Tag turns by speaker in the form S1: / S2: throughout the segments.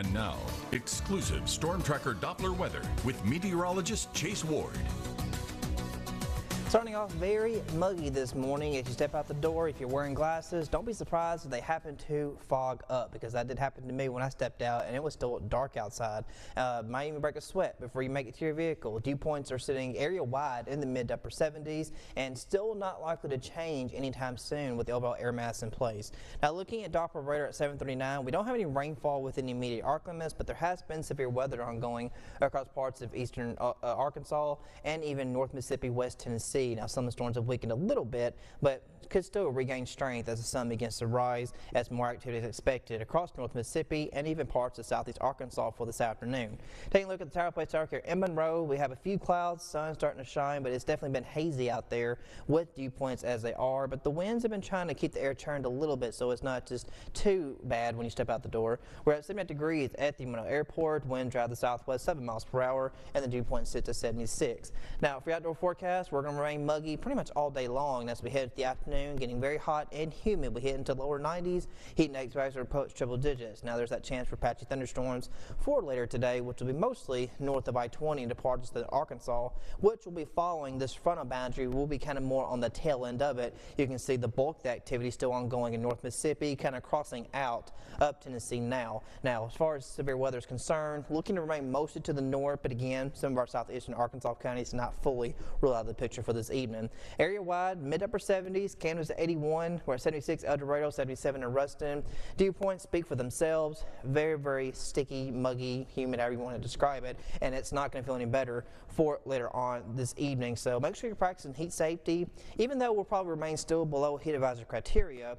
S1: And now, exclusive Storm Tracker Doppler weather with meteorologist Chase Ward.
S2: Starting off very muggy this morning as you step out the door. If you're wearing glasses, don't be surprised if they happen to fog up, because that did happen to me when I stepped out and it was still dark outside. Might even break a sweat before you make it to your vehicle. Dew points are sitting area wide in the mid to upper 70s and still not likely to change anytime soon with the overall air mass in place. Now looking at Doppler radar at 7:39, we don't have any rainfall within the immediate arc limits, but there has been severe weather ongoing across parts of eastern Arkansas and even North Mississippi, West Tennessee. Now some of the storms have weakened a little bit, but could still regain strength as the sun begins to rise, as more activity is expected across North Mississippi and even parts of southeast Arkansas for this afternoon. Taking a look at the tower place out here in Monroe, we have a few clouds, sun starting to shine, but it's definitely been hazy out there with dew points as they are. But the winds have been trying to keep the air turned a little bit, so it's not just too bad when you step out the door. We're at 78 degrees at the Monroe Airport, wind drive the southwest 7 miles per hour, and the dew point sits at 76. Now for your outdoor forecast, we're going to remain muggy pretty much all day long as we head to the afternoon, getting very hot and humid. We hit into lower 90s, heat index values are approach triple digits. Now there's that chance for patchy thunderstorms for later today, which will be mostly north of I-20 into parts of Arkansas, which will be following this frontal boundary. Will be kind of more on the tail end of it. You can see the bulk of the activity still ongoing in North Mississippi, kind of crossing out up Tennessee now. Now as far as severe weather is concerned, looking to remain mostly to the north, but again some of our southeastern Arkansas counties not fully ruled out of the picture for this evening. Area wide mid upper 70s, Camden's at 81, we're at 76 El Dorado, 77 in Ruston. Dew points speak for themselves. Very sticky, muggy, humid, however you want to describe it, and it's not going to feel any better for later on this evening. So make sure you're practicing heat safety. Even though we'll probably remain still below heat advisory criteria,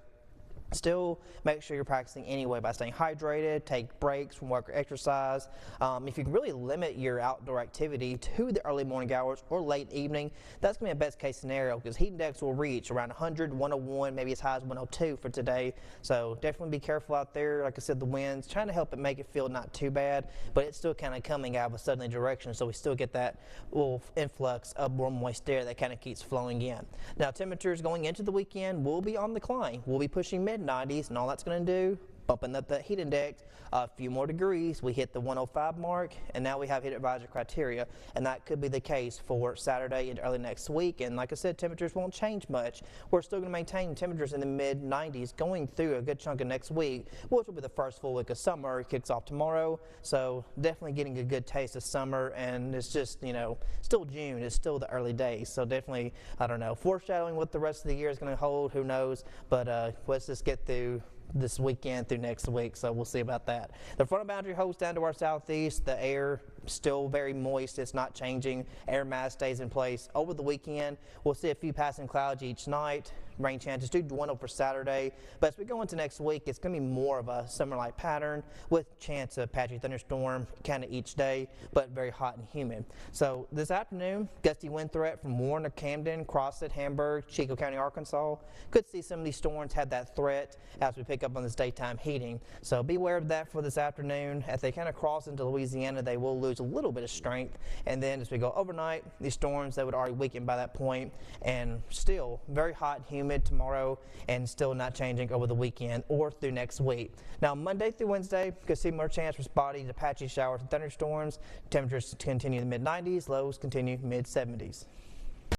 S2: still make sure you're practicing anyway by staying hydrated, take breaks from work or exercise. If you can really limit your outdoor activity to the early morning hours or late evening, that's going to be a best case scenario, because heat index will reach around 100, 101, maybe as high as 102 for today. So definitely be careful out there. Like I said, the winds trying to help it make it feel not too bad, but it's still kind of coming out of a southerly direction, so we still get that little influx of warm moist air that kind of keeps flowing in. Now temperatures going into the weekend will be on the climb. We'll be pushing mid-90s, and all that's going to do, bumping up the heat index a few more degrees. We hit the 105 mark, and now we have heat advisory criteria, and that could be the case for Saturday and early next week. And like I said, temperatures won't change much. We're still going to maintain temperatures in the mid-90s going through a good chunk of next week, which will be the first full week of summer. It kicks off tomorrow, so definitely getting a good taste of summer. And it's just, you know, still June, it's still the early days, so definitely, I don't know, foreshadowing what the rest of the year is going to hold, who knows. But let's just get through this weekend through next week, so we'll see about that. The frontal boundary holds down to our southeast. The air still very moist, it's not changing. Air mass stays in place. Over the weekend, we'll see a few passing clouds each night. Rain chances do dwindle for Saturday, but as we go into next week, it's going to be more of a summer-like pattern with chance of patchy thunderstorm kind of each day, but very hot and humid. So this afternoon, gusty wind threat from Warren to Camden, Crossett, Hamburg, Chico County, Arkansas. Could see some of these storms have that threat as we pick up on this daytime heating. So be aware of that for this afternoon. As they kind of cross into Louisiana, they will lose a little bit of strength, and then as we go overnight, these storms, they would already weaken by that point, and still very hot and humid tomorrow, and still not changing over the weekend or through next week. Now Monday through Wednesday, could see more chance for spotty to patchy showers and thunderstorms. Temperatures continue in the mid-90s, lows continue mid-70s.